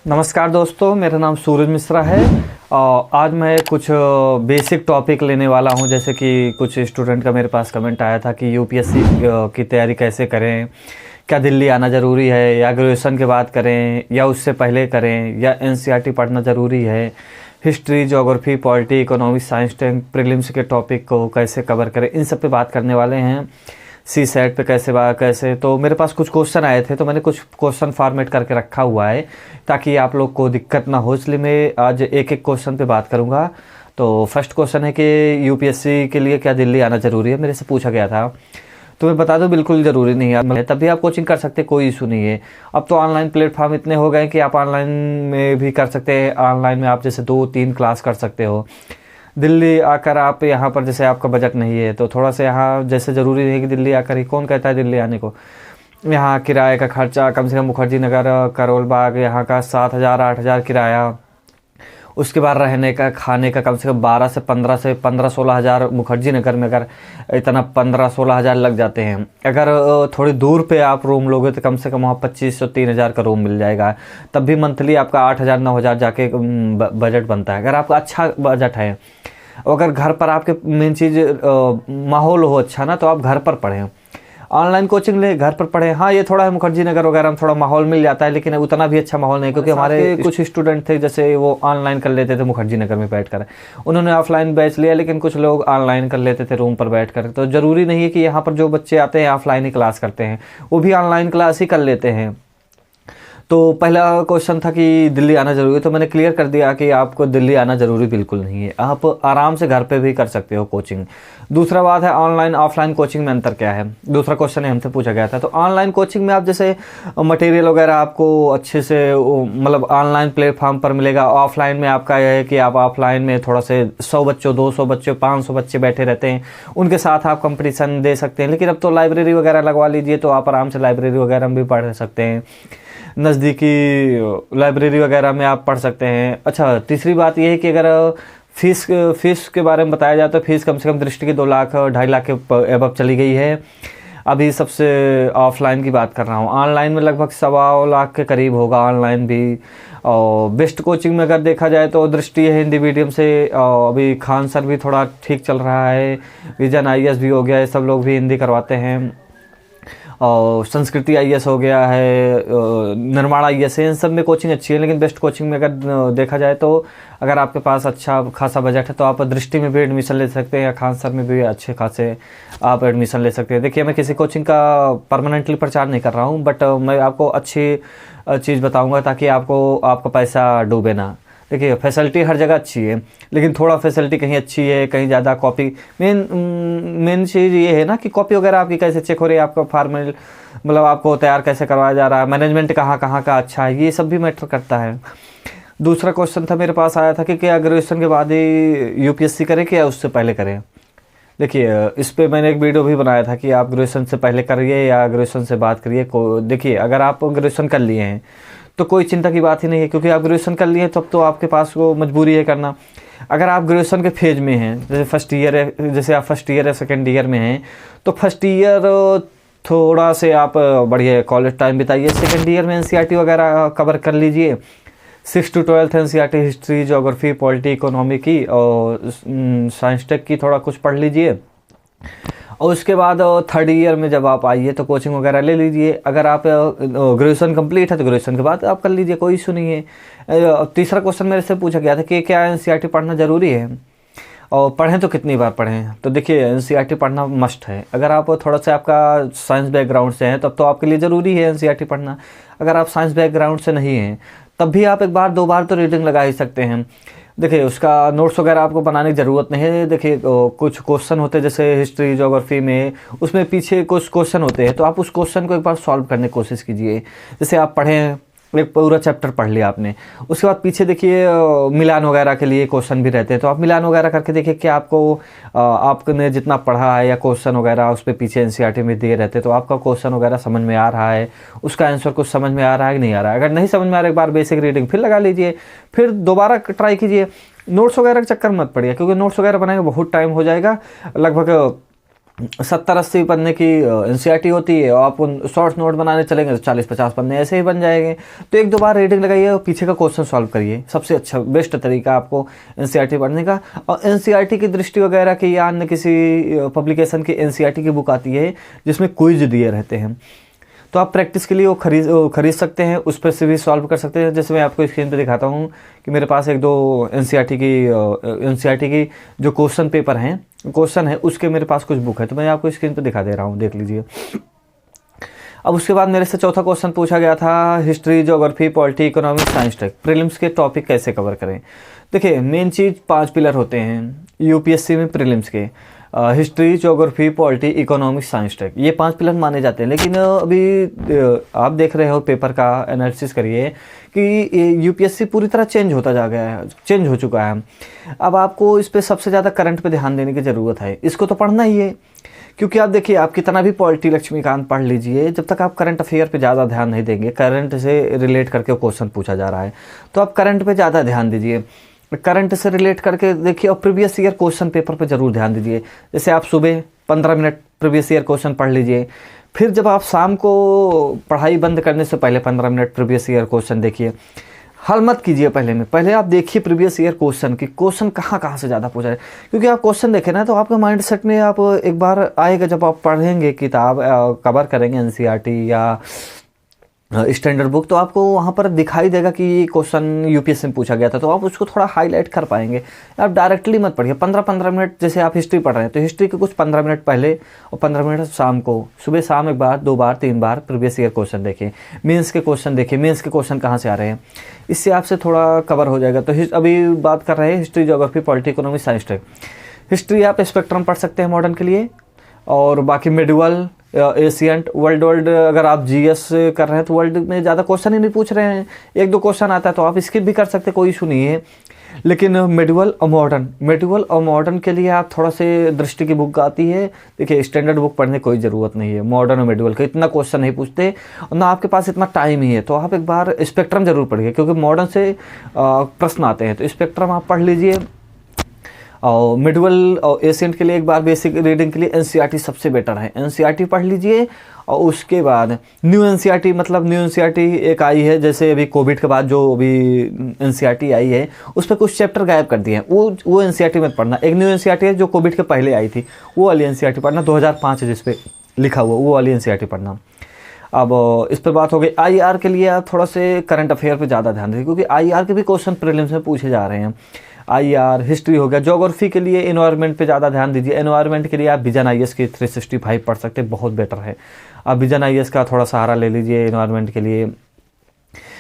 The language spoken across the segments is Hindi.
नमस्कार दोस्तों, मेरा नाम सूरज मिश्रा है और आज मैं कुछ बेसिक टॉपिक लेने वाला हूं। जैसे कि कुछ स्टूडेंट का मेरे पास कमेंट आया था कि यूपीएससी की तैयारी कैसे करें, क्या दिल्ली आना ज़रूरी है या ग्रेजुएशन के बाद करें या उससे पहले करें या एनसीईआरटी पढ़ना ज़रूरी है, history, geography, polity, economics, science, prelims के टॉपिक को कैसे कवर करें, इन सब पे बात करने वाले हैं। सी सेट पे कैसे तो मेरे पास कुछ क्वेश्चन आए थे तो मैंने कुछ क्वेश्चन फॉर्मेट करके रखा हुआ है ताकि आप लोग को दिक्कत ना हो, इसलिए मैं आज एक एक क्वेश्चन पे बात करूँगा। तो फर्स्ट क्वेश्चन है कि यूपीएससी के लिए क्या दिल्ली आना ज़रूरी है, मेरे से पूछा गया था। तो मैं बता दूं, बिल्कुल ज़रूरी नहीं है, तब भी आप कोचिंग कर सकते हैं, कोई इशू नहीं है। अब तो ऑनलाइन प्लेटफॉर्म इतने हो गए कि आप ऑनलाइन में भी कर सकते हैं। ऑनलाइन में आप जैसे 2-3 क्लास कर सकते हो। दिल्ली आकर आप यहाँ पर जैसे आपका बजट नहीं है तो थोड़ा सा यहाँ जैसे ज़रूरी नहीं है कि दिल्ली आकर ही, कौन कहता है दिल्ली आने को। यहाँ किराए का खर्चा कम से कम मुखर्जी नगर, करोल बाग यहाँ का 7,000-8,000 किराया, उसके बाद रहने का, खाने का कम से कम 12 से 15-16 हज़ार मुखर्जी नगर में, अगर इतना 15-16 हज़ार लग जाते हैं। अगर थोड़ी दूर पे आप रूम लोगे तो कम से कम वहाँ 25-3 हज़ार का रूम मिल जाएगा, तब भी मंथली आपका 8,000-9,000 जाके बजट बनता है, अगर आपका अच्छा बजट है। अगर घर पर आपके मेन चीज़ माहौल हो अच्छा ना, तो आप घर पर पढ़ें, ऑनलाइन कोचिंग ले, घर पर पढ़े। हाँ, ये थोड़ा है मुखर्जी नगर वगैरह में थोड़ा माहौल मिल जाता है, लेकिन उतना भी अच्छा माहौल नहीं, क्योंकि हमारे कुछ स्टूडेंट थे जैसे वो ऑनलाइन कर लेते थे मुखर्जी नगर में बैठकर, उन्होंने ऑफलाइन बैच लिया, लेकिन कुछ लोग ऑनलाइन कर लेते थे रूम पर बैठकर। तो ज़रूरी नहीं है कि यहाँ पर जो बच्चे आते हैं ऑफलाइन ही क्लास करते हैं, वो भी ऑनलाइन क्लास ही कर लेते हैं। तो पहला क्वेश्चन था कि दिल्ली आना ज़रूरी है, तो मैंने क्लियर कर दिया कि आपको दिल्ली आना ज़रूरी बिल्कुल नहीं है, आप आराम से घर पे भी कर सकते हो कोचिंग। दूसरा बात है ऑनलाइन ऑफलाइन कोचिंग में अंतर क्या है, दूसरा क्वेश्चन हमसे पूछा गया था। तो ऑनलाइन कोचिंग में आप जैसे मटेरियल वगैरह आपको अच्छे से मतलब ऑनलाइन प्लेटफॉर्म पर मिलेगा। ऑफलाइन में आपका यह है कि आप ऑफलाइन में थोड़ा से 100 बच्चों, 200 बच्चों, 500 बच्चे बैठे रहते हैं, उनके साथ आप कंपटीशन दे सकते हैं। लेकिन अब तो लाइब्रेरी वगैरह लगवा लीजिए तो आप आराम से लाइब्रेरी वगैरह में भी पढ़ सकते हैं, नज़दीकी लाइब्रेरी वगैरह में आप पढ़ सकते हैं। अच्छा, तीसरी बात यह है कि अगर फीस के बारे में बताया जाए तो फीस कम से कम दृष्टि की 2 लाख 2.5 लाख के एबव चली गई है। अभी सबसे ऑफलाइन की बात कर रहा हूँ, ऑनलाइन में लगभग 1.25 लाख के करीब होगा ऑनलाइन भी। और बेस्ट कोचिंग में अगर देखा जाए तो दृष्टि है हिंदी मीडियम से, अभी खान सर भी थोड़ा ठीक चल रहा है, विजन आईएएस भी हो गया है, सब लोग भी हिंदी करवाते हैं। और संस्कृति आईएएस हो गया है, निर्माण आईएएस है, इन सब में कोचिंग अच्छी है। लेकिन बेस्ट कोचिंग में अगर देखा जाए तो अगर आपके पास अच्छा खासा बजट है तो आप दृष्टि में भी एडमिशन ले सकते हैं या खान सर में भी अच्छे खासे आप एडमिशन ले सकते हैं। देखिए, मैं किसी कोचिंग का परमानेंटली प्रचार नहीं कर रहा हूँ, बट मैं आपको अच्छी चीज़ बताऊँगा ताकि आपका पैसा डूबे ना। देखिए, फैसिलिटी हर जगह अच्छी है, लेकिन थोड़ा फैसिलिटी कहीं अच्छी है, कहीं ज़्यादा कॉपी। मेन चीज़ ये है ना कि कॉपी वगैरह आपकी कैसे चेक हो रही है, आपका फार्मल मतलब आपको तैयार कैसे करवाया जा रहा है, मैनेजमेंट कहाँ का अच्छा है, ये सब भी मैटर करता है। दूसरा क्वेश्चन था मेरे पास आया था कि क्या ग्रेजुएशन के बाद ही यूपीएससी करें कि या उससे पहले करें। देखिए, इस पर मैंने एक वीडियो भी बनाया था कि आप ग्रेजुएशन से पहले करिए या ग्रेजुएशन से बात करिए। देखिए, अगर आप ग्रेजुएशन कर लिए हैं तो कोई चिंता की बात ही नहीं है, क्योंकि आप ग्रेजुएशन कर लिए तब तो आपके पास वो मजबूरी है करना। अगर आप ग्रेजुएशन के फेज में हैं, जैसे फर्स्ट ईयर है, जैसे आप फर्स्ट ईयर या सेकेंड ईयर में हैं, तो फर्स्ट ईयर थोड़ा से आप बढ़िया कॉलेज टाइम बिताइए। सेकेंड ईयर में एनसीईआरटी वगैरह कवर कर लीजिए, 6 to 12 NCERT history, geography, polity, economy की और साइंस टेक की थोड़ा कुछ पढ़ लीजिए। और उसके बाद थर्ड ईयर में जब आप आइए तो कोचिंग वगैरह ले लीजिए। अगर आप ग्रेजुएशन कंप्लीट है तो ग्रेजुएशन के बाद आप कर लीजिए, कोई इशू नहीं है। तीसरा क्वेश्चन मेरे से पूछा गया था कि क्या एनसीईआरटी पढ़ना ज़रूरी है और पढ़ें तो कितनी बार पढ़ें। तो देखिए, एनसीईआरटी पढ़ना मस्ट है। अगर आप थोड़ा सा आपका साइंस बैकग्राउंड से हैं तब तो आपके लिए ज़रूरी है एनसीईआरटी पढ़ना। अगर आप साइंस बैकग्राउंड से नहीं हैं तब भी आप 1-2 बार तो रीडिंग लगा ही सकते हैं। देखिए, उसका नोट्स वगैरह आपको बनाने की ज़रूरत नहीं है। देखिए, कुछ क्वेश्चन होते हैं जैसे हिस्ट्री, ज्योग्राफी में, उसमें पीछे कुछ क्वेश्चन होते हैं, तो आप उस क्वेश्चन को एक बार सॉल्व करने की कोशिश कीजिए। जैसे आप पढ़ें, एक पूरा चैप्टर पढ़ लिया आपने, उसके बाद पीछे देखिए मिलान वगैरह के लिए क्वेश्चन भी रहते हैं, तो आप मिलान वगैरह करके देखिए कि आपने जितना पढ़ा है या क्वेश्चन वगैरह उस पर पीछे एनसीईआरटी में दिए रहते हैं, तो आपका क्वेश्चन वगैरह समझ में आ रहा है, उसका आंसर कुछ समझ में आ रहा है कि नहीं आ रहा है। अगर नहीं समझ में आ रहा है, एक बार बेसिक रीडिंग फिर लगा लीजिए, फिर दोबारा ट्राई कीजिए। नोट्स वगैरह के चक्कर मत पड़िए, क्योंकि नोट्स वगैरह बनाएंगे बहुत टाइम हो जाएगा, लगभग 70-80 पन्ने की एनसीईआरटी होती है और आप उन शॉर्ट नोट बनाने चलेंगे तो 40-50 पन्ने ऐसे ही बन जाएंगे। तो 1-2 बार रीडिंग लगाइए और पीछे का क्वेश्चन सॉल्व करिए, सबसे अच्छा बेस्ट तरीका आपको एनसीईआरटी पढ़ने का। और एनसीईआरटी की दृष्टि वगैरह की या अन्य किसी पब्लिकेशन की एनसीईआरटी की बुक आती है जिसमें क्विज दिए रहते हैं, तो आप प्रैक्टिस के लिए वो खरीद सकते हैं, उस पर से भी सॉल्व कर सकते हैं। जैसे मैं आपको स्क्रीन पे दिखाता हूँ कि मेरे पास 1-2 एनसीईआरटी की जो क्वेश्चन है उसके मेरे पास कुछ बुक है, तो मैं आपको स्क्रीन पे दिखा दे रहा हूँ, देख लीजिए। अब उसके बाद मेरे से चौथा क्वेश्चन पूछा गया था, history, geography, polity, economics, science tech prelims के टॉपिक कैसे कवर करें। देखिए मेन चीज़ 5 पिलर होते हैं यूपीएससी में प्रीलिम्स के, history, geography, polity, economics, science tech, ये 5 पिलर माने जाते हैं। लेकिन अभी आप देख रहे हो पेपर का एनालिसिस करिए कि यूपीएससी पूरी तरह चेंज हो चुका है। अब आपको इस पे सबसे ज़्यादा करंट पे ध्यान देने की ज़रूरत है, इसको तो पढ़ना ही है। क्योंकि आप देखिए, आप कितना भी पॉलिटी लक्ष्मीकांत पढ़ लीजिए, जब तक आप करंट अफेयर पे ज़्यादा ध्यान नहीं देंगे, करंट से रिलेट करके क्वेश्चन पूछा जा रहा है, तो आप करंट पे ज़्यादा ध्यान दीजिए, करंट से रिलेट करके देखिए, और प्रीवियस ईयर क्वेश्चन पेपर पे ज़रूर ध्यान दीजिए। जैसे आप सुबह 15 मिनट प्रीवियस ईयर क्वेश्चन पढ़ लीजिए, फिर जब आप शाम को पढ़ाई बंद करने से पहले 15 मिनट प्रीवियस ईयर क्वेश्चन देखिए। हल मत कीजिए पहले आप देखिए प्रीवियस ईयर क्वेश्चन की, क्वेश्चन कहाँ से ज़्यादा पूछा है। क्योंकि आप क्वेश्चन देखें ना, तो आपके माइंड सेट में आप एक बार आएगा, जब आप पढ़ेंगे किताब, कवर करेंगे एनसीईआरटी या स्टैंडर्ड बुक, तो आपको वहाँ पर दिखाई देगा कि ये क्वेश्चन यूपीएससी में पूछा गया था, तो आप उसको थोड़ा हाईलाइट कर पाएंगे। आप डायरेक्टली मत पढ़िए 15-15 मिनट, जैसे आप हिस्ट्री पढ़ रहे हैं तो हिस्ट्री के कुछ 15 मिनट पहले और 15 मिनट शाम को, सुबह शाम 1 बार 2 बार 3 बार प्रीवियस ईयर क्वेश्चन देखिए, मेंस के क्वेश्चन देखिए, मेंस के क्वेश्चन कहाँ से आ रहे हैं, इससे आपसे थोड़ा कवर हो जाएगा। तो अभी बात कर रहे हैं history, geography, polity, economics, science tech. History आप स्पेक्ट्रम पढ़ सकते हैं मॉडर्न के लिए, और बाकी मिडिवल, एशियंट, वर्ल्ड अगर आप जीएस कर रहे हैं तो वर्ल्ड में ज़्यादा क्वेश्चन ही नहीं पूछ रहे हैं, 1-2 क्वेश्चन आता है तो आप स्किप भी कर सकते हैं, कोई इशू नहीं है। लेकिन मिडिवल और मॉडर्न के लिए आप थोड़ा से दृष्टि की बुक आती है, देखिए स्टैंडर्ड बुक पढ़ने की कोई ज़रूरत नहीं है। मॉडर्न और मिडिवल का इतना क्वेश्चन नहीं पूछते और ना आपके पास इतना टाइम ही है, तो आप एक बार स्पेक्ट्रम जरूर पढ़िए, क्योंकि मॉडर्न से प्रश्न आते हैं, तो स्पेक्ट्रम आप पढ़ लीजिए। और मिडवल और एशियंट के लिए एक बार बेसिक रीडिंग के लिए एनसीईआरटी सबसे बेटर है, एनसीईआरटी पढ़ लीजिए। और उसके बाद न्यू एनसीईआरटी, मतलब न्यू एनसीईआरटी एक आई है, जैसे अभी कोविड के बाद जो अभी एनसीईआरटी आई है उस पर कुछ चैप्टर गायब कर दिए हैं, वो एनसीईआरटी मत पढ़ना। एक न्यू एनसीईआरटी है जो कोविड के पहले आई थी, वो वाली एनसीईआरटी पढ़ना, 2005 जिस पे लिखा हुआ, वो वाली एनसीईआरटी पढ़ना। अब इस पर बात हो गई आईआर के लिए, आप थोड़ा से करंट अफेयर पे ज़्यादा ध्यान दें, क्योंकि आईआर के भी क्वेश्चन प्रीलिम्स में पूछे जा रहे हैं। आईआर, हिस्ट्री हो गया। ज्योग्राफी के लिए एनवायरनमेंट पे ज़्यादा ध्यान दीजिए, एनवायरनमेंट के लिए आप विजन आईएएस की 365 पढ़ सकते हैं, बहुत बेटर है। आप विजन आईएएस का थोड़ा सहारा ले लीजिए एनवायरनमेंट के लिए।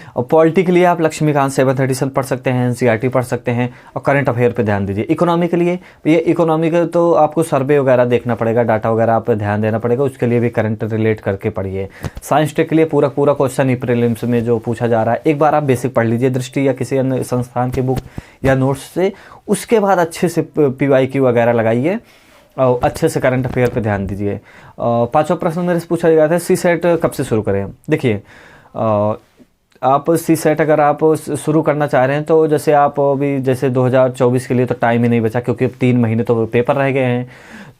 और पॉलिटी के लिए आप लक्ष्मीकांत 737 पढ़ सकते हैं, एनसीईआरटी पढ़ सकते हैं, और करंट अफेयर पे ध्यान दीजिए। इकोनॉमी के लिए, ये इकोनॉमी का तो आपको सर्वे वगैरह देखना पड़ेगा, डाटा वगैरह आप पे ध्यान देना पड़ेगा, उसके लिए भी करंट रिलेट करके पढ़िए। साइंस टेक के लिए पूरा क्वेश्चन ही प्रीलिम्स में जो पूछा जा रहा है, एक बार आप बेसिक पढ़ लीजिए दृष्टि या किसी अन्य संस्थान की बुक या नोट्स से, उसके बाद अच्छे से पीवाईक्यू वगैरह लगाइए और अच्छे से करंट अफेयर पे ध्यान दीजिए। 5वां प्रश्न मेरे से पूछा गया था, सी सेट कब से शुरू करें। देखिए आप सी सेट अगर आप शुरू करना चाह रहे हैं तो जैसे आप अभी जैसे 2024 के लिए तो टाइम ही नहीं बचा, क्योंकि अब 3 महीने तो पेपर रह गए हैं।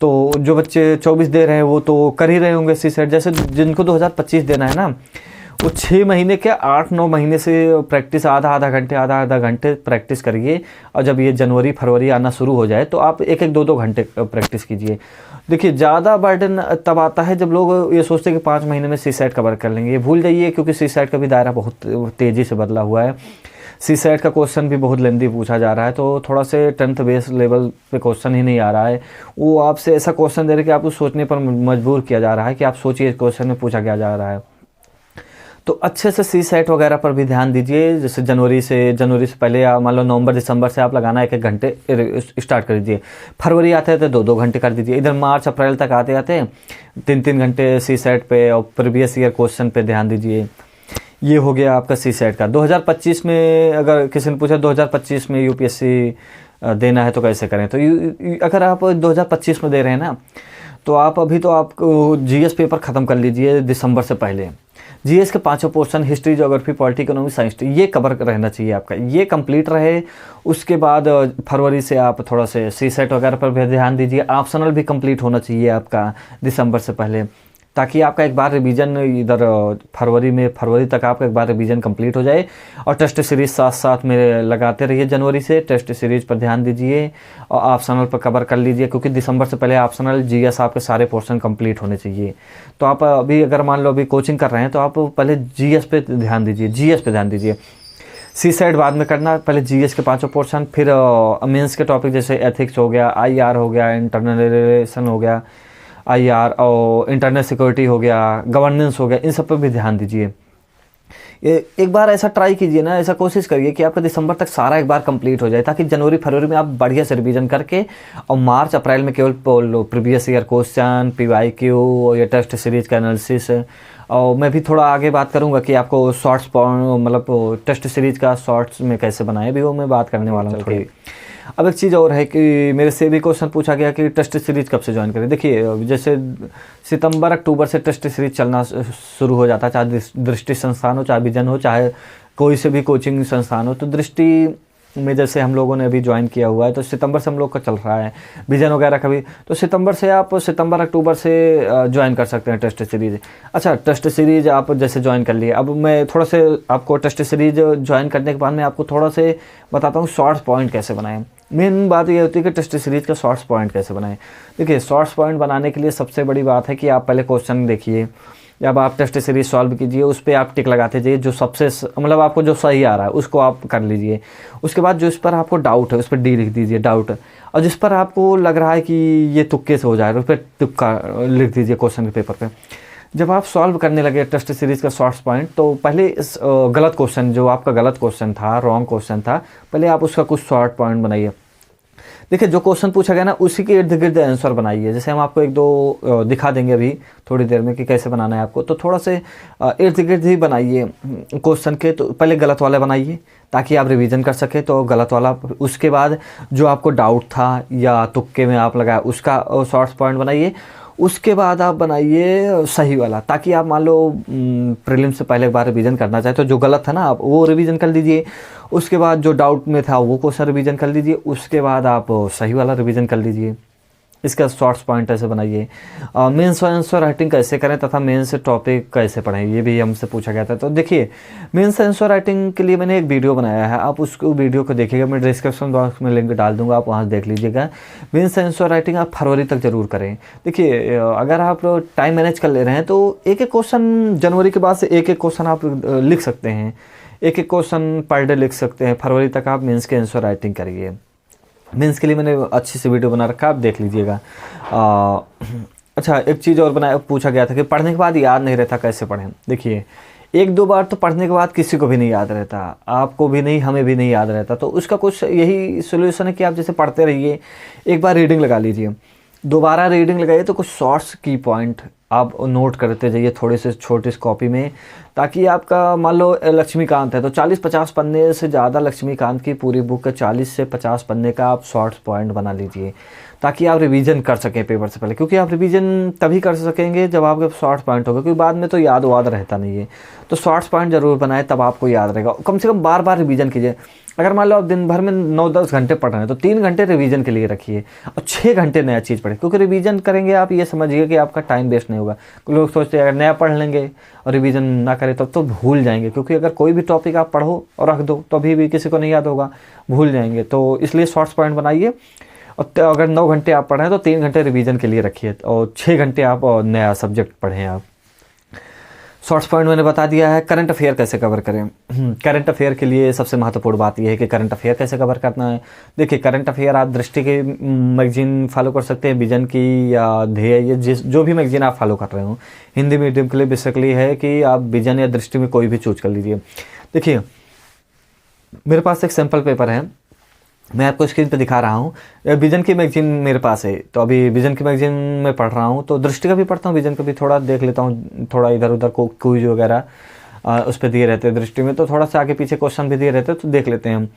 तो जो बच्चे 24 दे रहे हैं वो तो कर ही रहे होंगे सी सेट। जैसे जिनको 2025 देना है ना, वो 6 महीने के 8-9 महीने से प्रैक्टिस आधा घंटे प्रैक्टिस करिए। और जब ये जनवरी फरवरी आना शुरू हो जाए तो आप 1-1, 2-2 घंटे प्रैक्टिस कीजिए। देखिए ज़्यादा बर्डन तब आता है जब लोग ये सोचते हैं कि 5 महीने में सी सेट कवर कर लेंगे, ये भूल जाइए, क्योंकि सी सेट का भी दायरा बहुत तेज़ी से बदला हुआ है। सी सेट का क्वेश्चन भी बहुत लेंदी पूछा जा रहा है, तो थोड़ा से 10th बेस लेवल पे क्वेश्चन ही नहीं आ रहा है। वो आपसे ऐसा क्वेश्चन दे रहे कि आपको सोचने पर मजबूर किया जा रहा है कि आप सोचिए क्वेश्चन में पूछा क्या जा रहा है। तो अच्छे से सी सेट वगैरह पर भी ध्यान दीजिए। जैसे जनवरी से पहले या मान लो नवंबर दिसंबर से आप लगाना 1-1 घंटे स्टार्ट कर दीजिए। फरवरी आते हैं तो 2-2 घंटे कर दीजिए। इधर मार्च अप्रैल तक आते आते 3-3 घंटे सी सेट पे और प्रीवियस ईयर क्वेश्चन पे ध्यान दीजिए। ये हो गया आपका सी सेट का। 2025 में अगर किसी ने पूछा 2025 में यूपीएससी देना है तो कैसे करें, तो अगर आप 2025 में दे रहे हैं ना, तो आप अभी तो आप जीएस पेपर ख़त्म कर लीजिए दिसंबर से पहले। जीएस के पांचों portion history, geography, polity, economy, science, ये कवर रहना चाहिए आपका, ये कंप्लीट रहे। उसके बाद फरवरी से आप थोड़ा से सी सेट वगैरह पर भी ध्यान दीजिए। ऑप्शनल भी कंप्लीट होना चाहिए आपका दिसंबर से पहले, ताकि आपका एक बार रिवीजन इधर फरवरी तक आपका एक बार रिवीजन कंप्लीट हो जाए। और टेस्ट सीरीज साथ साथ में लगाते रहिए, जनवरी से टेस्ट सीरीज पर ध्यान दीजिए और ऑप्शनल पर कवर कर लीजिए, क्योंकि दिसंबर से पहले ऑप्शनल जीएस आपके सारे पोर्शन कंप्लीट होने चाहिए। तो आप अभी अगर मान लो अभी कोचिंग कर रहे हैं तो आप पहले जीएस पे ध्यान दीजिए, जीएस पे ध्यान दीजिए। सी साइड बाद में करना, पहले जीएस के पांचों पोर्शन, फिर मेंस के टॉपिक जैसे एथिक्स हो गया, आईआर हो गया, इंटरनल रिलेशन हो गया, आईआर और इंटरनेट सिक्योरिटी हो गया, गवर्नेंस हो गया, इन सब पर भी ध्यान दीजिए। एक बार ऐसा ट्राई कीजिए ना, ऐसा कोशिश करिए कि आपका दिसंबर तक सारा एक बार कंप्लीट हो जाए, ताकि जनवरी फरवरी में आप बढ़िया से रिवीजन करके और मार्च अप्रैल में केवल प्रीवियस ईयर क्वेश्चन, पीवाईक्यू या टेस्ट सीरीज का एनालिसिस। और मैं भी थोड़ा आगे बात करूंगा कि आपको शॉर्ट्स मतलब टेस्ट सीरीज का शॉर्ट्स में कैसे बनाए भी, वो मैं बात करने वाला हूँ थोड़ी। अब एक चीज़ और है कि मेरे से भी क्वेश्चन पूछा गया कि टेस्ट सीरीज कब से ज्वाइन करें। देखिए, जैसे सितंबर अक्टूबर से टेस्ट सीरीज चलना शुरू हो जाता है, चाहे दृष्टि संस्थान हो, चाहे विजन हो, चाहे कोई से भी कोचिंग संस्थान हो। तो दृष्टि में जैसे हम लोगों ने अभी ज्वाइन किया हुआ है, तो सितंबर से हम लोग का चल रहा है, विजन वगैरह का भी। तो सितंबर से आप सितंबर अक्टूबर से ज्वाइन कर सकते हैं टेस्ट सीरीज। अच्छा, टेस्ट सीरीज आप जैसे ज्वाइन कर लिए, अब मैं थोड़ा से आपको टेस्ट सीरीज ज्वाइन करने के बाद मैं आपको थोड़ा से बताता हूँ शॉर्ट्स पॉइंट कैसे बनाएं। मेन बात ये होती है कि टेस्ट सीरीज का शॉर्ट्स पॉइंट कैसे बनाएं। देखिए, शॉर्ट्स पॉइंट बनाने के लिए सबसे बड़ी बात है कि आप पहले क्वेश्चन देखिए, जब आप टेस्ट सीरीज सॉल्व कीजिए, उस पर आप टिक लगाते जाइए, जो सबसे मतलब आपको जो सही आ रहा है उसको आप कर लीजिए। उसके बाद जो इस पर आपको डाउट है उस पर डी लिख दीजिए, डाउट। और जिस पर आपको लग रहा है कि ये तुक्के से हो जाएगा, उस पर तुक्का लिख दीजिए क्वेश्चन के पेपर पे। जब आप सॉल्व करने लगे टेस्ट सीरीज का शॉर्ट्स पॉइंट, तो पहले इस गलत क्वेश्चन, जो आपका गलत क्वेश्चन था, रॉन्ग क्वेश्चन था, पहले आप उसका कुछ शॉर्ट पॉइंट बनाइए। देखिए, जो क्वेश्चन पूछा गया ना, उसी के इर्द गिर्द आंसर बनाइए। जैसे हम आपको एक दो दिखा देंगे अभी थोड़ी देर में कि कैसे बनाना है आपको, तो थोड़ा से इर्द गिर्द ही बनाइए क्वेश्चन के। तो पहले गलत वाला बनाइए ताकि आप रिवीजन कर सके, तो गलत वाला। उसके बाद जो आपको डाउट था या तुक्के में आप लगाया, उसका शॉर्ट्स पॉइंट बनाइए। उसके बाद आप बनाइए सही वाला, ताकि आप मान लो प्रीलिम से पहले एक बार रिवीजन करना चाहे तो जो गलत था ना, आप वो रिवीजन कर लीजिए। उसके बाद जो डाउट में था वो क्वेश्चन रिवीजन कर लीजिए। उसके बाद आप सही वाला रिवीजन कर लीजिए। इसका शॉर्ट्स पॉइंट ऐसे बनाइए। मेंस आंसर राइटिंग कैसे करें तथा मेंस टॉपिक कैसे पढ़ें, ये भी हमसे पूछा गया था। तो देखिए, मेंस आंसर राइटिंग के लिए मैंने एक वीडियो बनाया है, आप उसको वीडियो को देखिएगा, मैं डिस्क्रिप्शन बॉक्स में लिंक डाल दूंगा, आप वहाँ से देख लीजिएगा। मेंस आंसर राइटिंग आप फरवरी तक जरूर करें। देखिए, अगर आप टाइम मैनेज कर ले रहे हैं तो एक एक क्वेश्चन जनवरी के बाद से एक एक क्वेश्चन आप लिख सकते हैं, एक एक क्वेश्चन पर डे लिख सकते हैं। फरवरी तक आप मेंस के आंसर राइटिंग करिए। मेंस के लिए मैंने अच्छी सी वीडियो बना रखा है, आप देख लीजिएगा। अच्छा, एक चीज़ और पूछा गया था कि पढ़ने के बाद याद नहीं रहता, कैसे पढ़ें। देखिए, एक दो बार तो पढ़ने के बाद किसी को भी नहीं याद रहता, आपको भी नहीं, हमें भी नहीं याद रहता। तो उसका कुछ यही सोल्यूशन है कि आप जैसे पढ़ते रहिए, एक बार रीडिंग लगा लीजिए, दोबारा रीडिंग लगाइए, तो कुछ शॉर्ट्स की पॉइंट आप नोट करते जाइए थोड़े से छोटे से कॉपी में, ताकि आपका मान लो लक्ष्मीकांत है तो 40-50 पन्ने से ज़्यादा लक्ष्मीकांत की पूरी बुक का 40 से 50 पन्ने का आप शॉर्ट्स पॉइंट बना लीजिए, ताकि आप रिवीजन कर सकें पेपर से पहले। क्योंकि आप रिवीजन तभी कर सकेंगे जब आपके शॉर्ट्स पॉइंट होगा, क्योंकि बाद में तो याद वाद रहता नहीं है। तो शॉर्ट्स पॉइंट जरूर बनाए, तब आपको याद रहेगा। कम से कम बार बार रिवीजन कीजिए। अगर मान लो आप दिन भर में 9-10 घंटे पढ़ रहे हैं तो 3 घंटे रिवीजन के लिए रखिए और 6 घंटे नया चीज़ पढ़ें। क्योंकि रिवीजन करेंगे आप, ये समझिए कि आपका टाइम वेस्ट नहीं होगा। लोग सोचते हैं अगर नया पढ़ लेंगे और रिवीजन ना करें तब तो भूल जाएंगे, क्योंकि अगर कोई भी टॉपिक आप पढ़ो और रख दो तो अभी भी किसी को नहीं याद होगा, भूल जाएंगे। तो इसलिए शॉर्ट्स पॉइंट बनाइए। और अगर 9 घंटे आप पढ़ रहे हैं तो 3 घंटे रिवीजन के लिए रखिए और 6 घंटे आप नया सब्जेक्ट पढ़ें। आप शॉर्ट्स पॉइंट मैंने बता दिया है। करंट अफेयर कैसे कवर करें। करंट अफेयर के लिए सबसे महत्वपूर्ण बात यह है कि करंट अफेयर कैसे कवर करना है। देखिए, करंट अफेयर आप दृष्टि की मैगजीन फॉलो कर सकते हैं, विजन की या ध्येय, ये जो भी मैगजीन आप फॉलो कर रहे हो। हिंदी मीडियम के लिए बेसिकली है कि आप विजन या दृष्टि में कोई भी चूज कर लीजिए। देखिए, मेरे पास एक सैम्पल पेपर है, मैं आपको स्क्रीन पे दिखा रहा हूँ। विजन की मैगजीन मेरे पास है, तो अभी विजन की मैगजीन में पढ़ रहा हूँ, तो दृष्टि का भी पढ़ता हूँ, विजन का भी थोड़ा देख लेता हूँ, थोड़ा इधर उधर को क्विज वगैरह। उस पर दिए रहते हैं दृष्टि में, तो थोड़ा सा आगे पीछे क्वेश्चन भी दिए रहते हैं, तो देख लेते हैं हम।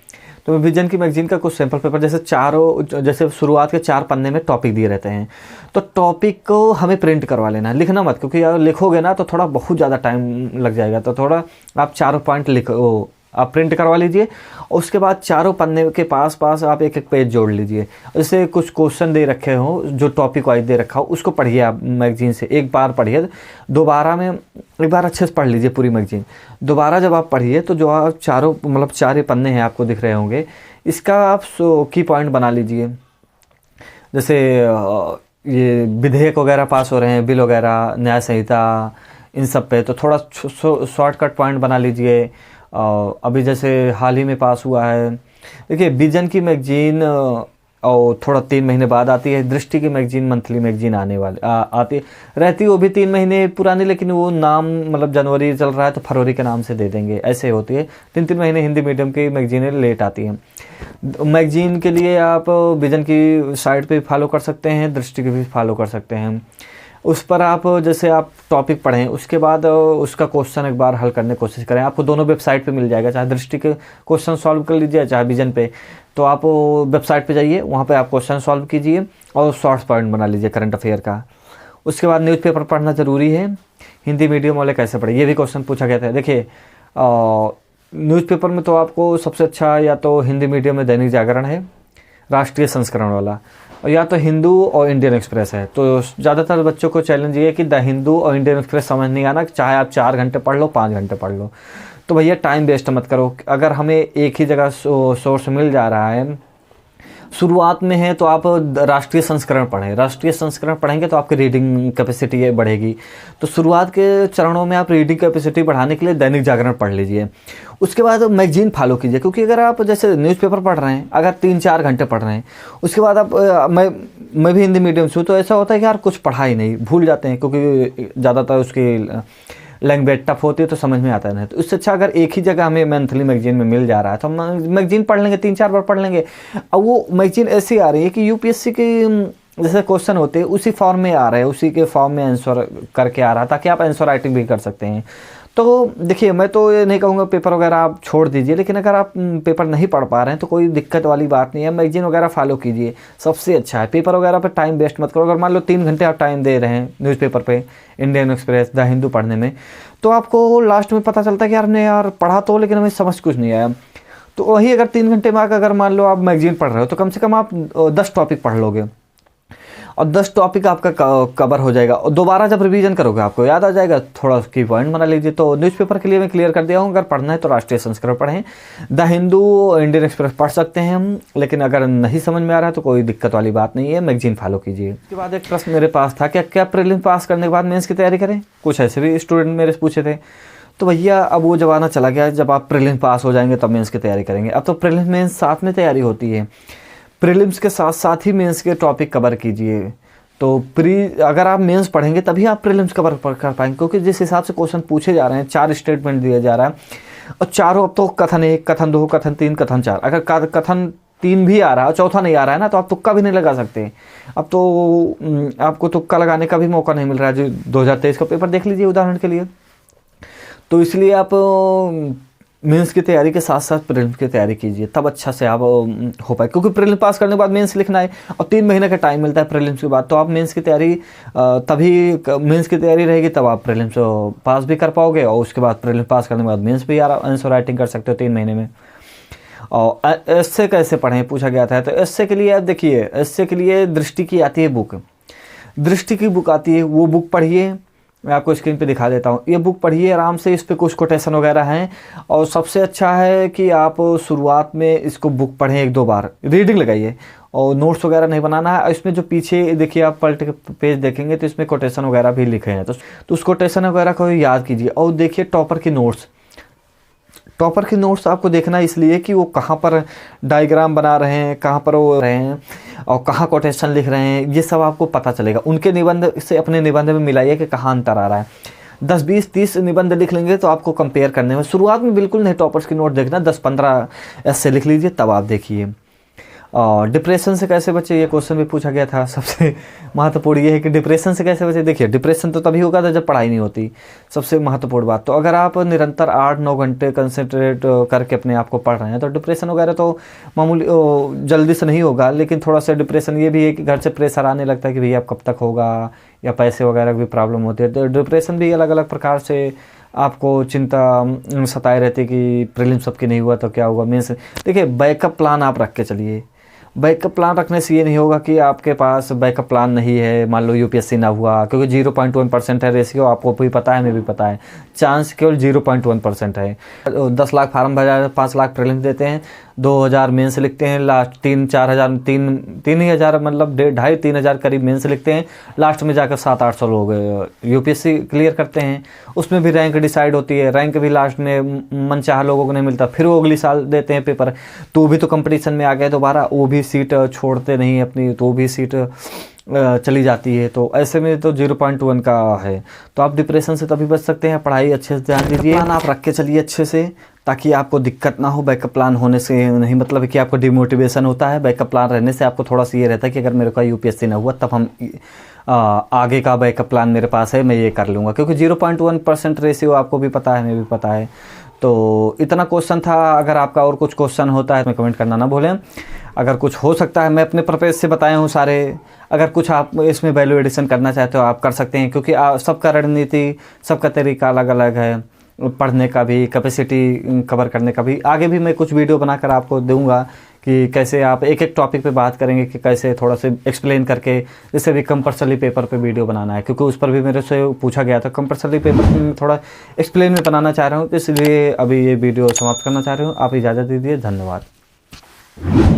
तो विजन की मैगजीन का कुछ सैम्पल पेपर, जैसे शुरुआत के 4 पन्ने में टॉपिक दिए रहते हैं, तो टॉपिक को हमें प्रिंट करवा लेना है, लिखना मत, क्योंकि यार लिखोगे ना तो थोड़ा बहुत ज़्यादा टाइम लग जाएगा। तो थोड़ा आप 4 पॉइंट लिखो, आप प्रिंट करवा लीजिए, उसके बाद चारों पन्ने के पास पास आप एक एक पेज जोड़ लीजिए। जैसे कुछ क्वेश्चन दे रखे हो, जो टॉपिक वाइज दे रखा हो, उसको पढ़िए आप मैगजीन से, एक बार पढ़िए, दोबारा में एक बार अच्छे से पढ़ लीजिए पूरी मैगजीन। दोबारा जब आप पढ़िए तो जो आप चारों मतलब 4 ही पन्ने हैं आपको दिख रहे होंगे, इसका आप की पॉइंट बना लीजिए। जैसे ये विधेयक वगैरह पास हो रहे हैं, बिल वगैरह, न्याय संहिता, इन सब पे तो थोड़ा शॉर्टकट पॉइंट बना लीजिए। अभी जैसे हाल ही में पास हुआ है, देखिए विजन की मैगजीन और थोड़ा 3 महीने बाद आती है, दृष्टि की मैगजीन मंथली मैगजीन आने वाली आती रहती है, वो भी 3 महीने पुरानी, लेकिन वो नाम मतलब जनवरी चल रहा है तो फरवरी के नाम से दे देंगे, ऐसे होती है। 3-3 महीने हिंदी मीडियम की मैगजीनें लेट आती हैं। मैगजीन के लिए आप विजन की साइट पे फॉलो कर सकते हैं, दृष्टि की भी फॉलो कर सकते हैं। उस पर आप जैसे आप टॉपिक पढ़ें, उसके बाद उसका क्वेश्चन एक बार हल करने की कोशिश करें। आपको दोनों वेबसाइट पे मिल जाएगा, चाहे दृष्टि के क्वेश्चन सॉल्व कर लीजिए, चाहे विजन पे। तो आप वेबसाइट पे जाइए, वहाँ पे आप क्वेश्चन सॉल्व कीजिए और शॉर्ट्स पॉइंट बना लीजिए करंट अफेयर का। उसके बाद न्यूज़पेपर पढ़ना ज़रूरी है। हिंदी मीडियम वाले कैसे पढ़े, ये भी क्वेश्चन पूछा गया था। देखिए न्यूज़पेपर में तो आपको सबसे अच्छा या तो हिंदी मीडियम में दैनिक जागरण है, राष्ट्रीय संस्करण वाला, और या तो हिंदू और इंडियन एक्सप्रेस है। तो ज़्यादातर बच्चों को चैलेंज ये है कि द हिंदू और इंडियन एक्सप्रेस समझ नहीं आना, चाहे आप 4 घंटे पढ़ लो, 5 घंटे पढ़ लो। तो भैया टाइम वेस्ट मत करो। अगर हमें एक ही जगह सोर्स मिल जा रहा है, शुरुआत में है, तो आप राष्ट्रीय संस्करण पढ़ें। राष्ट्रीय संस्करण पढ़ेंगे तो आपकी रीडिंग कैपेसिटी बढ़ेगी। तो शुरुआत के चरणों में आप रीडिंग कैपेसिटी बढ़ाने के लिए दैनिक जागरण पढ़ लीजिए। उसके बाद मैगजीन फॉलो कीजिए, क्योंकि अगर आप जैसे न्यूज़पेपर पढ़ रहे हैं, अगर 3-4 घंटे पढ़ रहे हैं, उसके बाद आप मैं भी हिंदी मीडियम से हूँ, तो ऐसा होता है कि यार कुछ पढ़ा ही नहीं, भूल जाते हैं, क्योंकि ज़्यादातर उसकी लैंग्वेज टफ होती है तो समझ में आता नहीं। तो इससे अच्छा अगर एक ही जगह हमें मंथली मैगजीन में मिल जा रहा है तो हम मैगजीन पढ़ लेंगे, 3-4 बार पढ़ लेंगे। अब वो मैगजीन ऐसी आ रही है कि यूपीएससी के जैसे क्वेश्चन होते हैं उसी फॉर्म में आ रहे हैं, उसी के फॉर्म में आंसर करके आ रहा है, ताकि आप आंसर राइटिंग भी कर सकते हैं। तो देखिए मैं तो ये नहीं कहूँगा पेपर वगैरह आप छोड़ दीजिए, लेकिन अगर आप पेपर नहीं पढ़ पा रहे हैं तो कोई दिक्कत वाली बात नहीं है, मैगजीन वगैरह फॉलो कीजिए, सबसे अच्छा है। पेपर वगैरह पे टाइम वेस्ट मत करो। अगर मान लो 3 घंटे आप टाइम दे रहे हैं न्यूज़पेपर पे, इंडियन एक्सप्रेस, द हिंदू पढ़ने में, तो आपको लास्ट में पता चलता है कि यार हमने यार पढ़ा तो, लेकिन हमें समझ कुछ नहीं आया। तो वही अगर 3 घंटे में अगर मान लो आप मैगजीन पढ़ रहे हो, तो कम से कम आप 10 टॉपिक पढ़ लोगे और 10 टॉपिक आपका कवर हो जाएगा। और दोबारा जब रिवीजन करोगे आपको याद आ जाएगा, थोड़ा की पॉइंट बना लीजिए। तो न्यूज़पेपर के लिए मैं क्लियर कर दिया हूँ, अगर पढ़ना है तो राष्ट्रीय संस्करण पढ़ें, द हिंदू, इंडियन एक्सप्रेस पढ़ सकते हैं हम, लेकिन अगर नहीं समझ में आ रहा है तो कोई दिक्कत वाली बात नहीं है, मैगजीन फॉलो कीजिए। उसके बाद एक प्रश्न मेरे पास था, क्या प्रीलिम्स पास करने के बाद मेंस की तैयारी करें? कुछ ऐसे भी स्टूडेंट मेरे से पूछे थे। तो भैया अब वो ज़माना चला गया, जब आप प्रीलिम्स पास हो जाएंगे तब मेंस की तैयारी करेंगे। अब तो प्रीलिम्स मेंस साथ में तैयारी होती है, प्रीलिम्स के साथ साथ ही मेंस के टॉपिक कवर कीजिए। तो अगर आप मेंस पढ़ेंगे तभी आप प्रीलिम्स कवर कर पाएंगे, क्योंकि जिस हिसाब से क्वेश्चन पूछे जा रहे हैं, 4 स्टेटमेंट दिया जा रहा है और चारों, अब तो कथन 1, कथन 2, कथन 3, कथन 4। अगर कथन 3 भी आ रहा है और चौथा नहीं आ रहा है ना, तो आप तुक्का भी नहीं लगा सकते। अब तो आपको तुक्का लगाने का भी मौका नहीं मिल रहा है। जो 2023 का पेपर देख लीजिए उदाहरण के लिए। तो इसलिए आप मेंस की तैयारी के साथ साथ प्रीलिम्स की तैयारी कीजिए, तब अच्छा से आप हो पाए, क्योंकि प्रीलिम्स पास करने के बाद मेंस लिखना है और 3 महीने का टाइम मिलता है प्रीलिम्स के बाद। तो आप मेंस की तैयारी तभी मेंस की तैयारी रहेगी तब आप प्रीलिम्स पास भी कर पाओगे, और उसके बाद प्रीलिम्स पास करने के बाद मेंस भी आंसर राइटिंग कर सकते हो 3 महीने में। और एस्से कैसे पढ़ें पूछा गया था। तो एस्से के लिए आप देखिए, एस्से के लिए दृष्टि की आती है बुक, दृष्टि की बुक आती है, वो बुक पढ़िए। मैं आपको स्क्रीन पे दिखा देता हूँ, ये बुक पढ़िए आराम से, इस पे कुछ कोटेशन वगैरह हैं। और सबसे अच्छा है कि आप शुरुआत में इसको बुक पढ़ें 1-2 बार, रीडिंग लगाइए और नोट्स वगैरह नहीं बनाना है। इसमें जो पीछे देखिए आप पलट के पेज देखेंगे तो इसमें कोटेशन वगैरह भी लिखे हैं, तो उस कोटेशन वगैरह को याद कीजिए। और देखिए टॉपर की नोट्स, टॉपर की नोट्स आपको देखना इसलिए कि वो कहाँ पर डायग्राम बना रहे हैं, कहाँ पर वो रहे हैं और कहाँ कोटेशन लिख रहे हैं, ये सब आपको पता चलेगा। उनके निबंध से अपने निबंध में मिलाइए कि कहाँ अंतर आ रहा है। 10, 20, 30 निबंध लिख लेंगे तो आपको कंपेयर करने में शुरुआत में बिल्कुल नहीं टॉपर्स की नोट देखना, 10-15 ऐसे लिख लीजिए, तब आप देखिए। और डिप्रेशन से कैसे बचे, ये क्वेश्चन भी पूछा गया था। सबसे महत्वपूर्ण ये है कि डिप्रेशन से कैसे बचे। देखिए, डिप्रेशन तो तभी होगा था जब पढ़ाई नहीं होती, सबसे महत्वपूर्ण बात। तो अगर आप निरंतर 8-9 घंटे कंसंट्रेट करके अपने आप को पढ़ रहे हैं तो डिप्रेशन वगैरह तो मामूली जल्दी से नहीं होगा। लेकिन थोड़ा सा डिप्रेशन ये भी है कि घर से प्रेशर आने लगता है कि भैया अब कब तक होगा, या पैसे वगैरह की भी प्रॉब्लम होती है। तो डिप्रेशन भी अलग अलग प्रकार से आपको चिंता सताए रहती कि प्रीलिम्स सबकी नहीं हुआ तो क्या होगा, मेंस। देखिए, बैकअप प्लान आप रख के चलिए। बैकअप प्लान रखने से ये नहीं होगा कि आपके पास बैकअप प्लान नहीं है, मान लो यूपीएससी ना हुआ, क्योंकि 0.1% है रेशियो, आपको भी पता है, हमें भी पता है। चांस केवल 0.1% है। 10 लाख फार्म भरा, 5 लाख प्रीलिम्स देते हैं, 2000 मेंस लिखते हैं, लास्ट 3-4 हज़ार 3,000 मतलब 2,500-3 हज़ार करीब मेंस लिखते हैं, लास्ट में जाकर 700-800 लोग यूपीएससी क्लियर करते हैं। उसमें भी रैंक डिसाइड होती है, रैंक भी लास्ट में मनचाहा लोगों को नहीं मिलता, फिर वो अगली साल देते हैं पेपर। तो भी तो कंपटीशन में आ गए दोबारा, वो भी सीट छोड़ते नहीं अपनी, तो भी सीट चली जाती है। तो ऐसे में तो 0.1 का है। तो आप डिप्रेशन से तभी बच सकते हैं, पढ़ाई अच्छे से ध्यान दीजिए, प्लान आप रख के चलिए अच्छे से, ताकि आपको दिक्कत ना हो। बैकअप प्लान होने से नहीं मतलब कि आपको डिमोटिवेशन होता है, बैकअप प्लान रहने से आपको थोड़ा सा ये रहता है कि अगर मेरे को यूपीएससी ना हुआ तब हम आगे का बैकअप प्लान मेरे पास है, मैं ये कर लूँगा। क्योंकि 0.1% रेशियो आपको भी पता है, हमें भी पता है। तो इतना क्वेश्चन था। अगर आपका और कुछ क्वेश्चन होता है तो कमेंट करना ना भूलें। अगर कुछ हो सकता है, मैं अपने पर्पज़ से बताया हूँ सारे। अगर कुछ आप इसमें वैल्यू एडिशन करना चाहते हो आप कर सकते हैं, क्योंकि सबका रणनीति, सबका तरीका अलग अलग है, पढ़ने का भी, कैपेसिटी कवर करने का भी। आगे भी मैं कुछ वीडियो बनाकर आपको दूंगा कि कैसे आप एक एक टॉपिक पे बात करेंगे, कि कैसे थोड़ा सा एक्सप्लेन करके, जैसे भी कंपल्सरी पेपर पे वीडियो बनाना है, क्योंकि उस पर भी मेरे से पूछा गया था। कंपल्सरी पेपर में थोड़ा एक्सप्लेन में बनाना चाह रहा हूँ, इसलिए अभी ये वीडियो समाप्त करना चाह रहा हूँ। आप इजाज़त दीजिए, धन्यवाद।